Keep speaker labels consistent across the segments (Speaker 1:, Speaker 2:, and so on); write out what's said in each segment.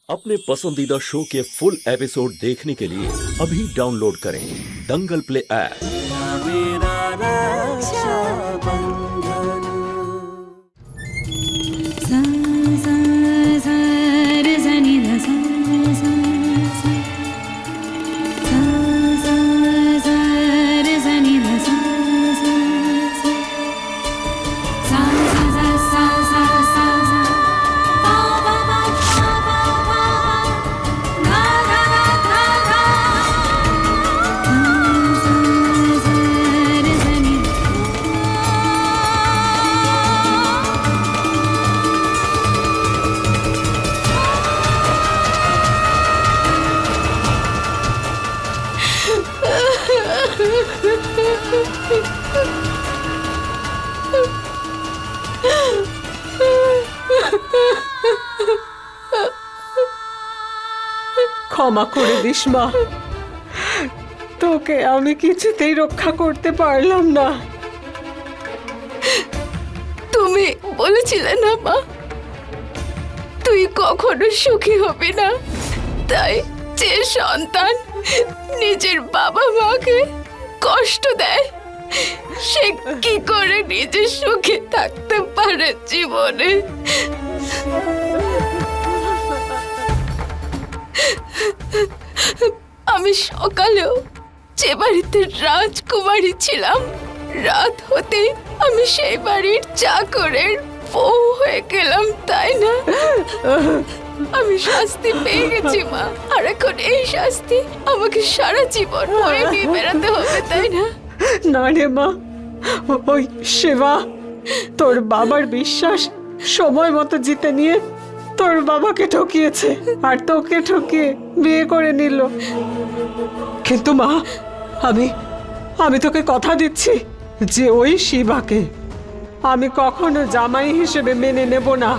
Speaker 1: अपने पसंदीदा शो के फुल एपिसोड देखने के लिए अभी डाउनलोड करें दंगल प्ले ऐप।
Speaker 2: ক্ষমা করে দিস মা, তোকে আমি কিছুতেই রক্ষা করতে পারলাম না।
Speaker 3: তুমি বলেছিলে না মা, তুই কখনো সুখী হবি না, তাই যে সন্তান নিজের বাবা মাকে কষ্ট দেয় সে কি করে নিজে সুখে থাকতে পারে জীবনে। আমি সকালেও যে বাড়িতে রাজকুমারী ছিলাম, রাত হতে আমি সেই বাড়ির চাকরের বউ হয়ে গেলাম, তাই না? আমি শাস্তি পেয়ে গেছি মা, আর এখন এই শাস্তি আমাকে সারা জীবন বয়ে নিয়ে বেড়াতে হবে, তাই না?
Speaker 2: না রে মা, ওই সেবা তোর বাবার বিশ্বাস সময় মতো জিতে নিয়ে তোর বাবাকে ঠকিয়েছে আর তোকে ঠকিয়ে বিয়ে করে নিল। কিন্তু মা, আমি তোকে কথা দিচ্ছি যে ওই শিবাকে আমি কখনো জামাই হিসেবে মেনে নেব না।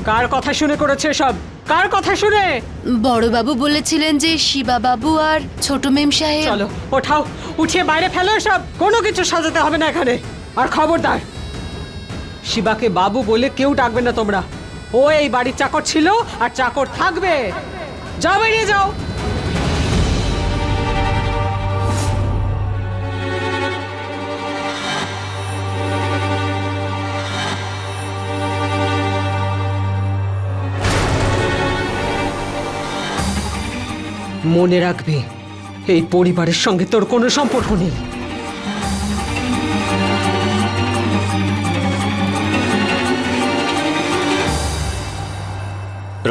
Speaker 2: কার কথা শুনে করেছে সব? কার কথা শুনে?
Speaker 3: বড়বাবু বলেছিলেন যে শিবা বাবু আর ছোট মেম সাহেব।
Speaker 2: চলো ওঠাও, উঠিয়ে বাইরে ফেলো সব, কোনো কিছু সাজাতে হবে না এখানে। আর খবরদার, শিবাকে বাবু বলে কেউ ডাকবে না তোমরা। ও এই বাড়ির চাকর ছিল আর চাকর থাকবে। যাও, বেরিয়ে যাও। মনে রাখবে, এই পরিবারের সঙ্গে তোর কোনো সম্পর্ক নেই।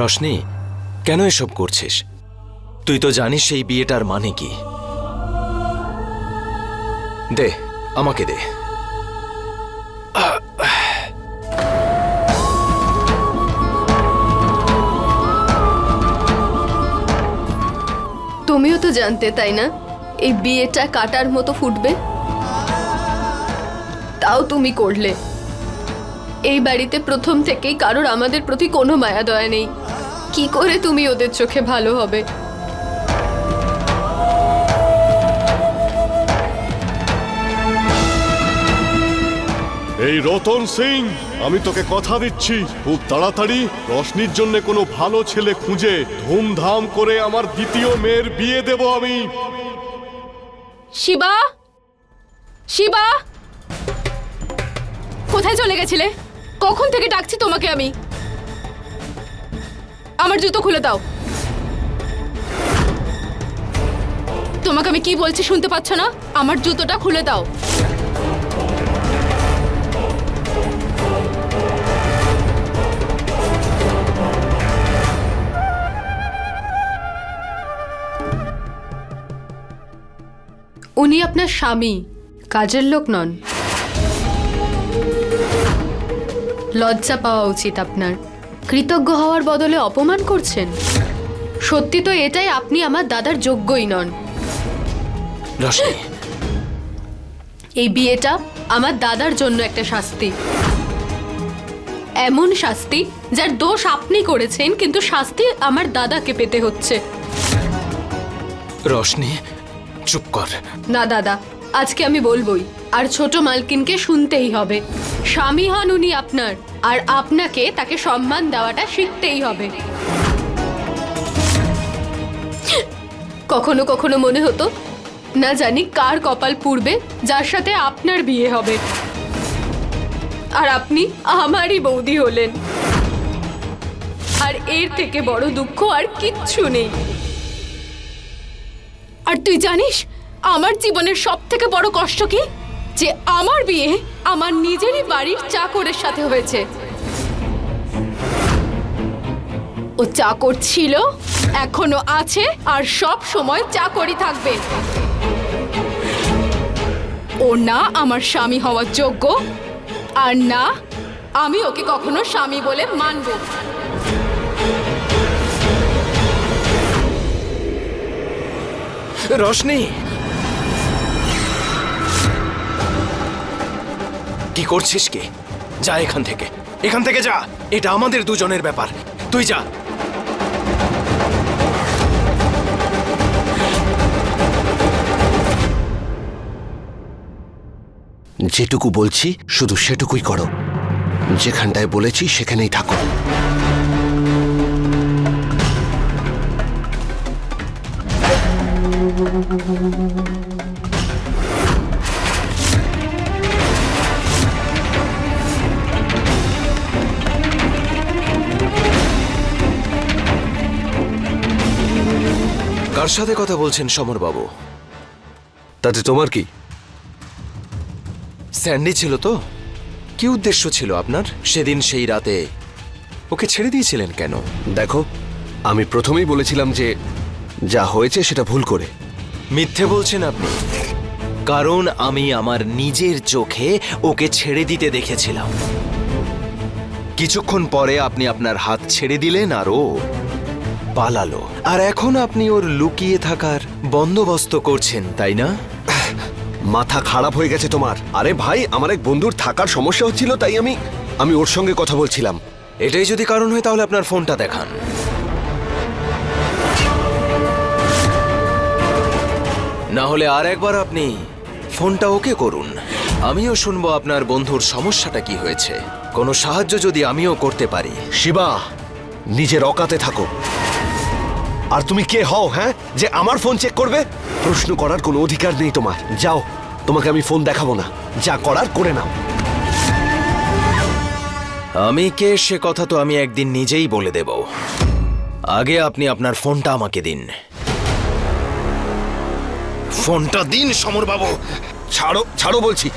Speaker 4: রশনি, কেন এসব করছিস? তুই তো জানিস সেই বিয়েটার মানে কি। দে, আমাকে দে।
Speaker 3: তুমিও তো জানতে, তাই না, এই বিয়েটা কাটার মতো ফুটবে? তাও তুমি করলে। এই বাড়িতে প্রথম থেকেই কারোর আমাদের প্রতি কোনো মায়া দয়া নেই। কি করে তুমি ওদের চোখে ভালো হবে?
Speaker 5: এই রতন সিং, আমি তোকে কথা দিচ্ছি, খুব তাড়াতাড়ি রশনির জন্য কোনো ভালো ছেলে খুঁজে ধুমধাম করে আমার দ্বিতীয় মেয়ের বিয়ে দেব আমি।
Speaker 3: শিবা, শিবা, কোথায় চলে গেছিলে? কখন থেকে ডাকছি তোমাকে আমি। আমার জুতো খুলে দাও। তোমাকে আমি কি বলছি শুনতে পাচ্ছ না? আমার জুতোটা খুলে দাও। উনি আপনার স্বামী, কাজের লোক নন। লজ্জা পাওয়া উচিত আপনার। কৃতজ্ঞ হওয়ার বদলে অপমান করছেন। সত্যি তো এটাই, আপনি আমার দাদার যোগ্যই নন।
Speaker 4: রশনি,
Speaker 3: এই বিয়েটা আমার দাদার জন্য একটা শাস্তি। এমন শাস্তি যার দোষ আপনি করেছেন, কিন্তু শাস্তি আমার দাদাকে পেতে হচ্ছে।
Speaker 4: রোশনি চুপ কর।
Speaker 3: না দাদা, আজকে আমি বলবোই, আর ছোট মালকিনকে শুনতেই হবে। স্বামী হন উনি আপনার, আর আপনাকে তাকে সম্মান দেওয়াটা শিখতেই হবে। কখনো কখনো মনে হতো না জানি কার কপাল পুড়বে যার সাথে আপনার বিয়ে হবে, আর আপনি আমারই বৌদি হলেন। আর এর থেকে বড় দুঃখ আর কিচ্ছু নেই। আর তুই জানিস আমার জীবনের সব থেকে বড় কষ্ট কি? যে আমার বিয়ে আমার নিজেরই বাড়ির চাকরের সাথে হয়েছে। ও চাকর ছিল, এখনো আছে, আর সব সময় চাকরই থাকবে। ও না আমার স্বামী হওয়ার যোগ্য, আর না আমি ওকে কখনো স্বামী বলে মানব।
Speaker 4: রোশনি, কি করছিস কি? যা এখান থেকে, এখান থেকে যা। এটা আমাদের দুজনের ব্যাপার, তুই যা।
Speaker 6: যেটুকু বলছি শুধু সেটুকুই করো, যেখানটায় বলেছি সেখানেই থাকো।
Speaker 4: কার সাথে কথা বলছেন সমর বাবু?
Speaker 6: তাতে তোমার কি?
Speaker 4: স্যান্ডি ছিল তো? কি উদ্দেশ্য ছিল আপনার সেদিন সেই রাতে? ওকে ছেড়ে দিয়েছিলেন কেন?
Speaker 6: দেখো, আমি প্রথমেই বলেছিলাম যে যা হয়েছে সেটা ভুল করে।
Speaker 4: মিথ্যে বলছেন আপনি, কারণ আমি আমার নিজের চোখে ওকে ছেড়ে দিতে দেখেছিলাম। কিছুক্ষণ পরে আপনি আপনার হাত ছেড়ে দিলেন আর ও পালালো। আর এখন আপনি ওর লুকিয়ে থাকার বন্দোবস্ত করছেন, তাই না?
Speaker 6: মাথা খারাপ হয়ে গেছে তোমার? আরে ভাই, আমার এক বন্ধুর থাকার সমস্যা হচ্ছিল, তাই আমি ওর সঙ্গে কথা বলছিলাম।
Speaker 4: এটাই যদি কারণ হয় তাহলে আপনার ফোনটা দেখান। না হলে আর একবার আপনি ফোনটা ওকে করুন, আমিও শুনবো আপনার বন্ধুর সমস্যাটা কি হয়েছে। কোনো সাহায্য যদি আমিও করতে পারি।
Speaker 6: শিবা, নিজের অকাতে থাকো। আর তুমি কে হও, হ্যাঁ, যে আমার ফোন চেক করবে? প্রশ্ন করার কোনো অধিকার নেই তোমার। যাও, তোমাকে আমি ফোন দেখাবো না, যা করার করে নাও।
Speaker 4: আমি কে সে কথা তো আমি একদিন নিজেই বলে দেব। আগে আপনি আপনার ফোনটা আমাকে দিন। ফোনটা দিন সমর বাবু।
Speaker 6: ছাড়ো, ছাড়ো বলছি।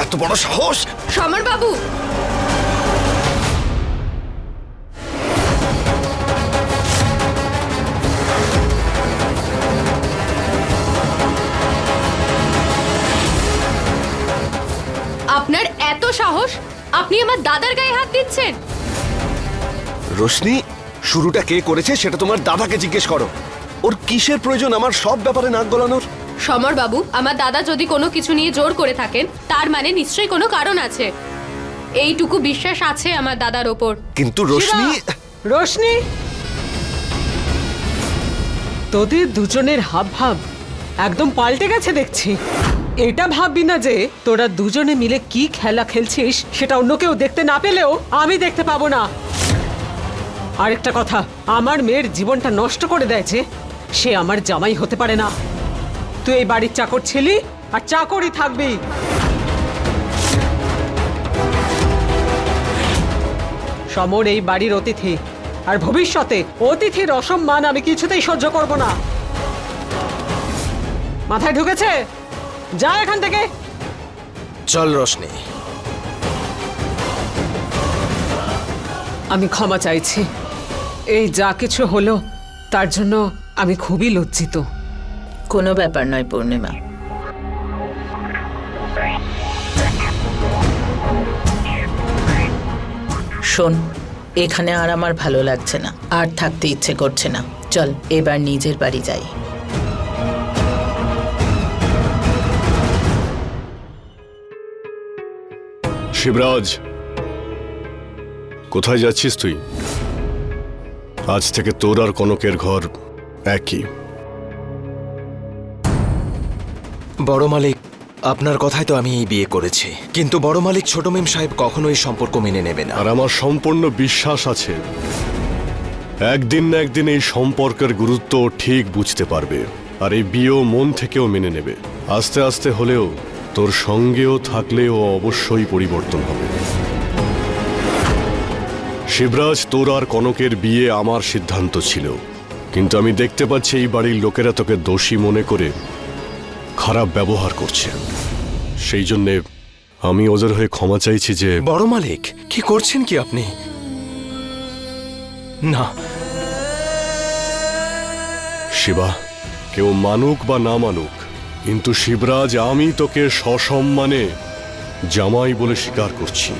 Speaker 6: এত বড় সাহস!
Speaker 3: সমর বাবু, আপনার এত সাহস, আপনি আমার দাদার গায়ে হাত দিচ্ছেন?
Speaker 6: রোশনি, শুরুটা কে করেছে সেটা তোমার দাদাকে জিজ্ঞেস করো। ওর কিসের প্রয়োজন আমার সব ব্যাপারে নাক গলানোর?
Speaker 3: সমর বাবু, আমার দাদা যদি কোনো কিছু নিয়ে জোর করে থাকেন তার মানে নিশ্চয়ই কোনো কারণ আছে। এইটুকু বিশ্বাস আছে আমার দাদার ওপর।
Speaker 6: কিন্তু রোশনি,
Speaker 2: রোশনি, তোদের দুজনের হাব ভাব একদম পাল্টে গেছে দেখছি। এটা ভাববি না যে তোরা দুজনে মিলে কি খেলা খেলছিস সেটা অন্য কেউ দেখতে না পেলেও আমি দেখতে পাবো না। আরেকটা কথা, আমার মেয়ের জীবনটা নষ্ট করে দেয়ছে, সে আমার জামাই হতে পারে না। তুই এই বাড়ির চাকর ছিলি আর চাকরই থাকবি। সমর এই বাড়ির অতিথি, আর ভবিষ্যতে অতিথির অসম্মান আমি কিছুতেই সহ্য করব না। মাথায় ঢুকেছে? যা এখান থেকে।
Speaker 4: চল রোশনি।
Speaker 2: আমি ক্ষমা চাইছি। এই যা কিছু হলো তার জন্য আমি খুবই লজ্জিত।
Speaker 7: কোনো ব্যাপার নয় পূর্ণিমা। শোন, এখানে আর আমার ভালো লাগছে না, আর থাকতে ইচ্ছে করছে না। চল এবার নিজের বাড়ি যাই।
Speaker 5: শিবরাজ, কোথায় যাচ্ছিস তুই? আজ থেকে তোর আর কনকের ঘর একই।
Speaker 4: বড় মালিক, আপনার কথায় তো আমি এই বিয়ে করেছি, কিন্তু বড় মালিক ছোট মেম সাহেব কখনোই সম্পর্ক মেনে নেবে না।
Speaker 5: আর আমার সম্পূর্ণ বিশ্বাস আছে একদিন না একদিন এই সম্পর্কের গুরুত্ব ঠিক বুঝতে পারবে, আর এই বিয়েও মন থেকেও মেনে নেবে। আস্তে আস্তে হলেও তোর সঙ্গেও থাকলেও অবশ্যই পরিবর্তন হবে। শিবরাজ, তোর আর কনকের বিয়ে আমার সিদ্ধান্ত ছিল, কিন্তু আমি দেখতে পাচ্ছি এই বাড়ির লোকেরা তোকে দোষী মনে করে খারাপ ব্যবহার করছে। সেই জন্যে আমি ওদের হয়ে ক্ষমা চাইছি যে।
Speaker 4: বড় মালিক, কি করছেন কি আপনি? না
Speaker 5: শিবা, কেউ মানুক বা না মানুক, কিন্তু শিবরাজ, আমি তোকে সসম্মানে জামাই বলে স্বীকার করছি।